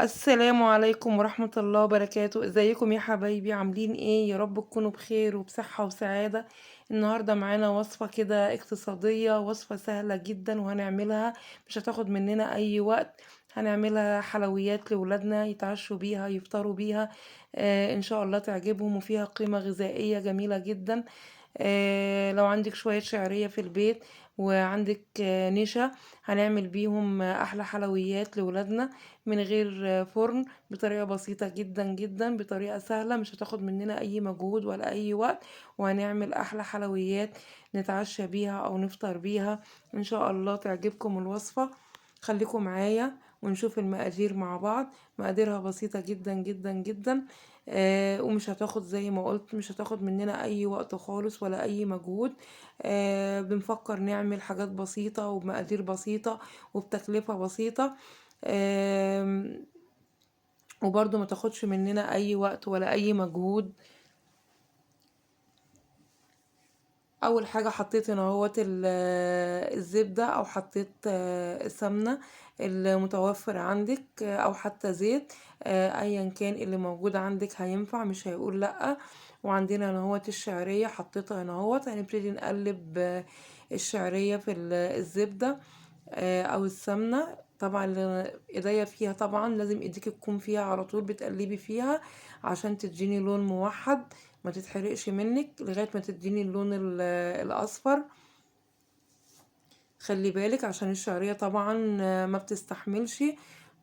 السلام عليكم ورحمة الله وبركاته. ازيكم يا حبايبي؟ عاملين ايه؟ يا رب تكونوا بخير وبصحة وسعادة. النهاردة معانا وصفة كده اقتصادية، وصفة سهلة جدا وهنعملها، مش هتاخد مننا اي وقت. هنعملها حلويات لولادنا يتعشوا بيها يفطروا بيها. ان شاء الله تعجبهم، وفيها قيمة غذائية جميلة جدا. لو عندك شوية شعرية في البيت وعندك نشا، هنعمل بيهم أحلى حلويات لولادنا من غير فرن، بطريقة بسيطة جدا جدا، بطريقة سهلة مش هتاخد مننا أي مجهود ولا أي وقت. وهنعمل أحلى حلويات نتعشى بيها أو نفطر بيها. إن شاء الله تعجبكم الوصفة. خليكم معايا ونشوف المقادير مع بعض. مقاديرها بسيطة جدا جدا جدا. ومش هتاخد زي ما قلت، مش هتاخد مننا اي وقت خالص ولا اي مجهود. بنفكر نعمل حاجات بسيطة وبمقادير بسيطة وبتكلفة بسيطة. آم، وبرضو ما تاخدش مننا اي وقت ولا اي مجهود. اول حاجه حطيت هنا اهوت الزبده، او حطيت السمنه المتوفر عندك، او حتى زيت. ايا كان اللي موجود عندك هينفع، مش هيقول لا. وعندنا هنا اهوت الشعريه، حطيتها هنا اهوت. هنبتدي نقلب الشعريه في الزبده او السمنه. طبعا اللي ايديا فيها، طبعا لازم ايديك تكون فيها على طول بتقلبي فيها عشان تديني لون موحد، ما تتحرقش منك لغاية ما تديني اللون الأصفر. خلي بالك عشان الشعرية طبعا ما بتستحملش،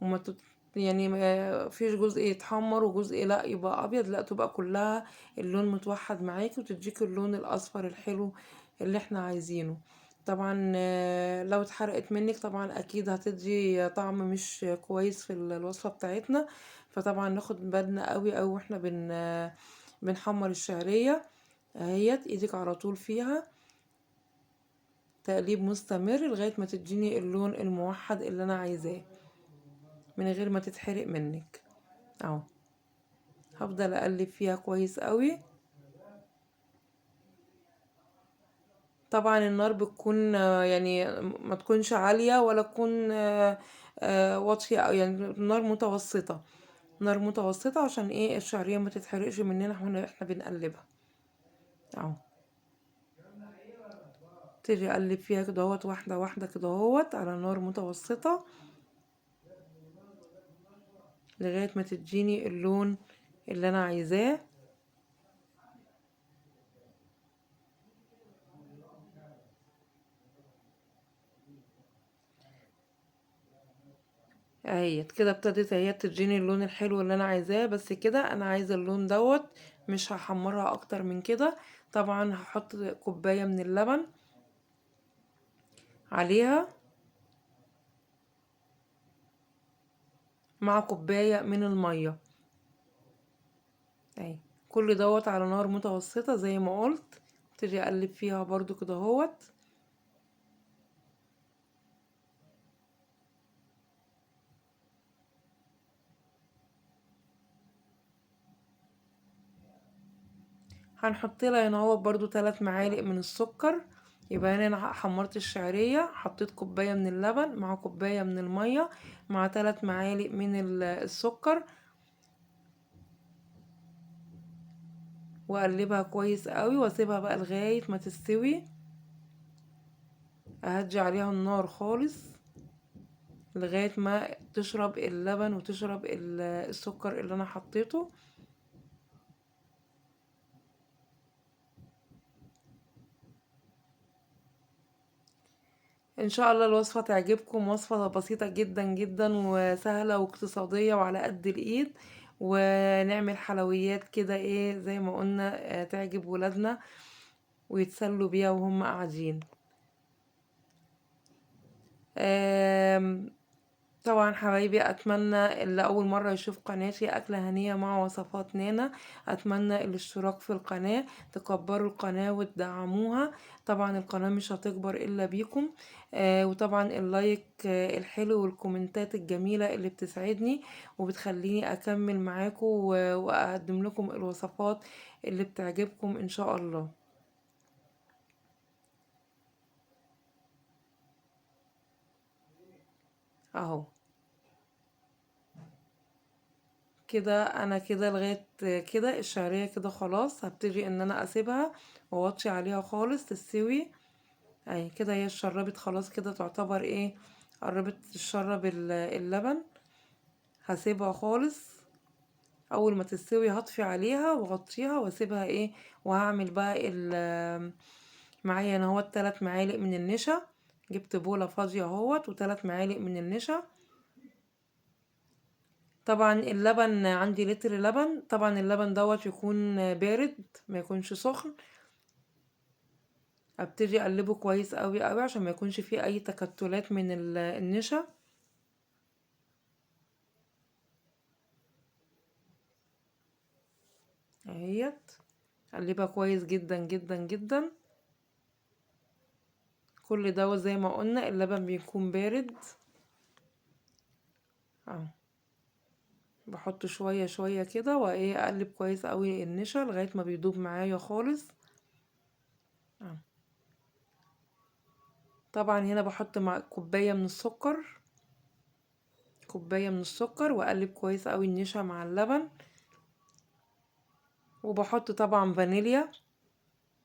وما تت... يعني ما فيش جزء يتحمر وجزء لا يبقى أبيض، لا تبقى كلها اللون متوحد معاكي وتديك اللون الأصفر الحلو اللي احنا عايزينه. طبعا لو اتحرقت منك طبعا أكيد هتدي طعم مش كويس في الوصفة بتاعتنا. فطبعا ناخد بالنا قوي قوي واحنا بنحمر الشعرية. اهيت ايدك على طول فيها، تقليب مستمر لغاية ما تديني اللون الموحد اللي انا عايزاه من غير ما تتحرق منك. اهو هفضل اقلب فيها كويس قوي. طبعا النار بتكون يعني ما تكونش عالية ولا تكون واطية، يعني النار متوسطة. نار متوسطة عشان ايه الشعرية ما تتحرقش مننا احنا بنقلبها. اهو ابتدي اقلب فيها كده اهوت، واحدة واحدة كده اهوت على نار متوسطة لغاية ما تديني اللون اللي انا عايزاه. اهيت كده ابتدت اهي تديني اللون الحلو اللي انا عايزاه، بس كده انا عايزة اللون دوت، مش هحمرها اكتر من كده. طبعا هحط كوباية من اللبن عليها مع كوباية من المية. اهي كل دوت على نار متوسطة زي ما قلت. ابتدي اقلب فيها برضو كده اهوت. هنحط لها هنا اهوت برضو 3 معالق من السكر. يبقى انا حمرت الشعرية، حطيت كوباية من اللبن مع كوباية من المية مع 3 معالق من السكر، واقلبها كويس قوي واسيبها بقى لغاية ما تستوي. اهدي عليها النار خالص لغاية ما تشرب اللبن وتشرب السكر اللي انا حطيته. ان شاء الله الوصفة تعجبكم، وصفة بسيطة جدا جدا وسهلة واقتصادية وعلى قد الايد. ونعمل حلويات كده ايه زي ما قلنا تعجب ولادنا ويتسلوا بيها وهم قاعدين. آم، طبعا حبايبي، اتمنى اللي اول مره يشوف قناتي اكله هنيه مع وصفات نانا، اتمنى الاشتراك في القناه، تكبروا القناه وتدعموها. طبعا القناه مش هتكبر الا بيكم. وطبعا اللايك الحلو والكومنتات الجميله اللي بتسعدني وبتخليني اكمل معاكم واقدم لكم الوصفات اللي بتعجبكم ان شاء الله. اهو كده انا كده لغايه كده الشعريه كده خلاص، هبتدي ان انا اسيبها واوطي عليها خالص تستوي. اهي كده هي اتشربت خلاص، كده تعتبر ايه، قربت تشرب اللبن. هسيبها خالص، اول ما تستوي هطفي عليها واغطيها واسيبها ايه. وهعمل بقى معايا انا اهوت 3 معالق من النشا. جبت بولة فاضية اهوت و3 معالق من النشا. طبعا اللبن عندي لتر لبن، طبعا اللبن دوت يكون بارد ما يكونش سخن. ابتدي اقلبه كويس قوي قوي عشان ما يكونش فيه اي تكتلات من النشا. اهيت اقلبها كويس جدا جدا جدا. كل دوت زي ما قلنا اللبن بيكون بارد اهو. بحط شوية شوية كده وايه اقلب كويس قوي النشا لغاية ما بيدوب معايا خالص اهو. طبعا هنا بحط مع كوباية من السكر، كوباية من السكر، واقلب كويس قوي النشا مع اللبن. وبحط طبعا فانيليا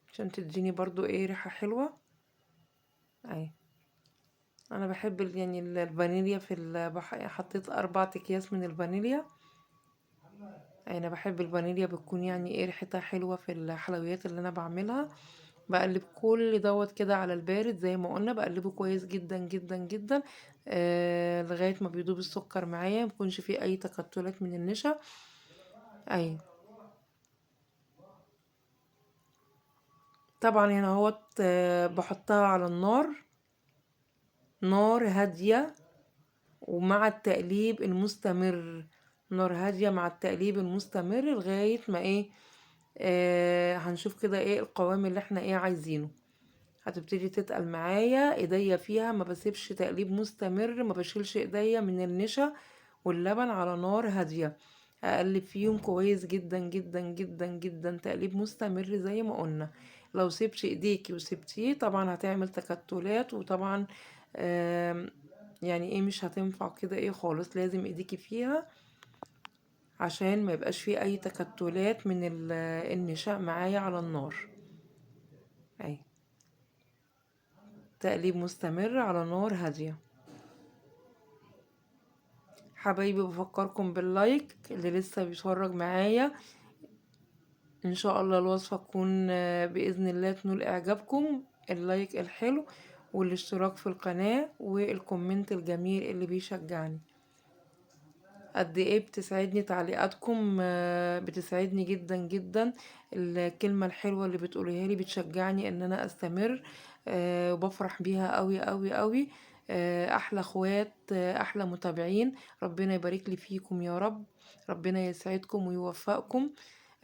عشان تديني برضو ايه ريحة حلوة اهي. انا بحب يعني الفانيليا في حطيت 4 اكياس من الفانيليا. انا بحب الفانيليا، بتكون يعني ايه ريحتها حلوة في الحلويات اللي انا بعملها. بقلب كل دوت كده على البارد زي ما قلنا، بقلبه كويس جدا جدا جدا لغاية ما بيدوب السكر معايا، ميكونش فيه اي تكتلات من النشا اهي. طبعا هنا اهوت بحطها على النار، نار هادية ومع التقليب المستمر. نار هادية مع التقليب المستمر لغاية ما ايه هنشوف كده ايه القوام اللي احنا ايه عايزينه. هتبتدي تتقل معايا ايديا فيها، ما بسيبش تقليب مستمر، ما بشيلش ايديا من النشا واللبن على نار هادية. اقلب فيهم كويس جدا جدا جدا جدا، تقليب مستمر زي ما قلنا. لو سبتش ايديكي وسبتيه طبعا هتعمل تكتلات، وطبعا يعني ايه مش هتنفع كده ايه خالص، لازم ايديكي فيها عشان ما يبقاش فيه اي تكتلات من النشا معايا على النار اهي. تقليب مستمر على نار هادية. حبايبي بفكركم باللايك اللي لسه بيتفرج معايا، ان شاء الله الوصفة تكون بإذن الله تنول اعجابكم. اللايك الحلو والاشتراك في القناة والكومنت الجميل اللي بيشجعني. قد ايه بتسعدني تعليقاتكم، بتسعدني جدا جدا. الكلمة الحلوة اللي بتقوليها لي بتشجعني ان انا استمر، وبفرح بيها قوي قوي قوي. احلى اخوات، احلى متابعين، ربنا يبارك لي فيكم يا رب. ربنا يسعدكم ويوفقكم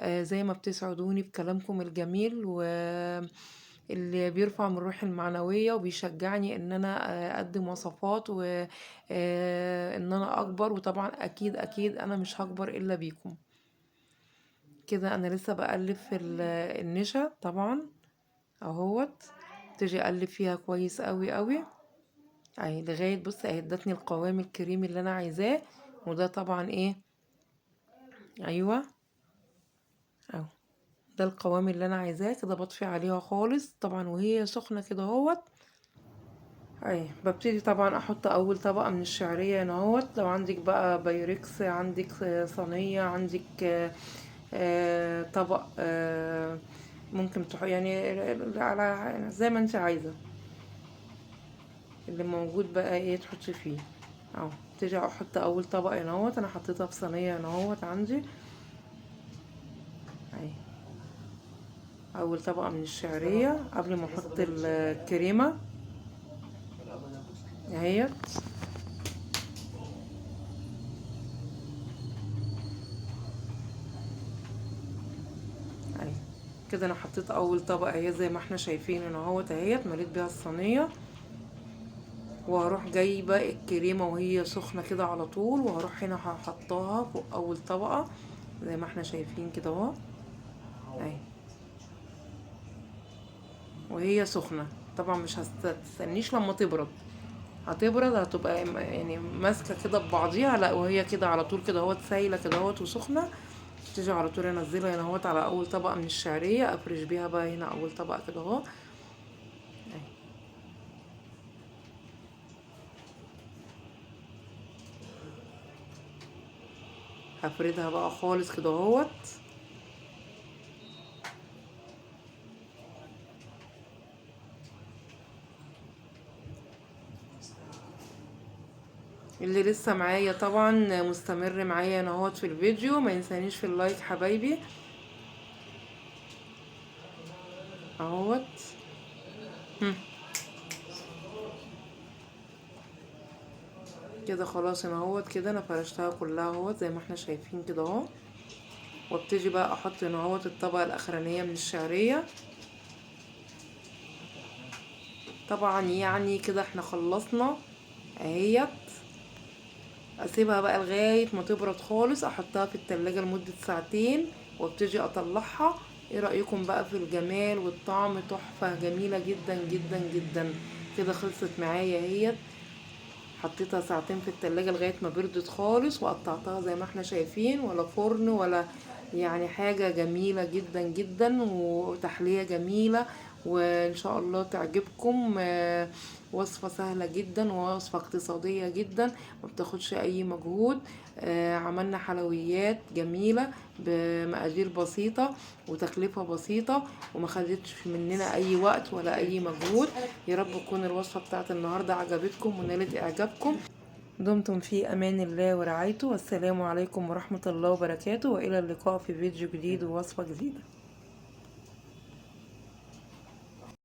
زي ما بتسعدوني بكلامكم الجميل اللي بيرفع من روحي المعنوية وبيشجعني ان انا اقدم وصفات وان انا اكبر. وطبعا اكيد اكيد انا مش هكبر الا بيكم. كده انا لسه بقلب في النشا طبعا اهوت. تيجي اقلب فيها كويس قوي قوي اهي لغايه بص اهي ادتني القوام الكريمي اللي انا عايزاه. وده طبعا ايه، ايوه اهو، ده القوام اللي انا عايزاه. كده بطفي عليها خالص طبعا وهي سخنه كده اهوت اهي. ببتدي طبعا احط اول طبقه من الشعريه هنا اهوت. لو عندك بقى بايركس، عندك صينيه، عندك طبق ممكن يعني على زي ما انت عايزه، اللي موجود بقى ايه تحطي فيه اهو. ابتدي احط اول طبقه هنا اهوت. انا حطيتها في صينيه هنا اهوت عندي اهي. اول طبقه من الشعريه قبل ما احط الكريمه اهيت اهي. كده انا حطيت اول طبقه اهي زي ما احنا شايفين هنا اهوت اهيت، مليت بيها الصينيه. وهروح جايبه الكريمه وهي سخنه كده على طول، وهروح هنا هحطها فوق اول طبقه زي ما احنا شايفين كده اهو اهي. وهي سخنه طبعا مش هتستنيش لما تبرد، هتبرد هتبقى يعني ماسكه كده ببعضيها، لا وهي كده على طول كده اهوت سايله كده اهوت وسخنه. تيجي على طول انزلها هنا اهوت على اول طبقه من الشعريه، افرش بيها بقى هنا اول طبقه كده اهو. هفردها بقى خالص كده اهوت. اللي لسه معايا طبعا مستمر معايا هنا اهوت في الفيديو، ما ينسانيش في اللايك حبايبي اهوت. هم. كده خلاص هنا اهوت كده انا فرشتها كلها اهوت زي ما احنا شايفين كده اهو. وابتدي بقى احط هنا اهوت الطبقه الاخرانيه من الشعريه. طبعا يعني كده احنا خلصنا اهيت. اسيبها بقى لغايه ما تبرد خالص، احطها في التلاجة لمده ساعتين وابتدي اطلعها. ايه رايكم بقى في الجمال والطعم؟ تحفه جميله جدا جدا جدا. كده خلصت معايا اهيت. حطيتها ساعتين في التلاجة لغاية ما بردت خالص، وقطعتها زي ما احنا شايفين، ولا فرن ولا يعني حاجة جميلة جدا جدا وتحلية جميلة. وان شاء الله تعجبكم. وصفة سهلة جدا ووصفة اقتصادية جدا، ما بتاخدش اي مجهود. عملنا حلويات جميلة بمقادير بسيطة وتكلفة بسيطة، وما خدتش مننا اي وقت ولا اي مجهود. يا رب تكون الوصفة بتاعت النهاردة عجبتكم ونالت اعجابكم. دمتم في امان الله ورعايته، والسلام عليكم ورحمة الله وبركاته، والى اللقاء في فيديو جديد ووصفة جديدة.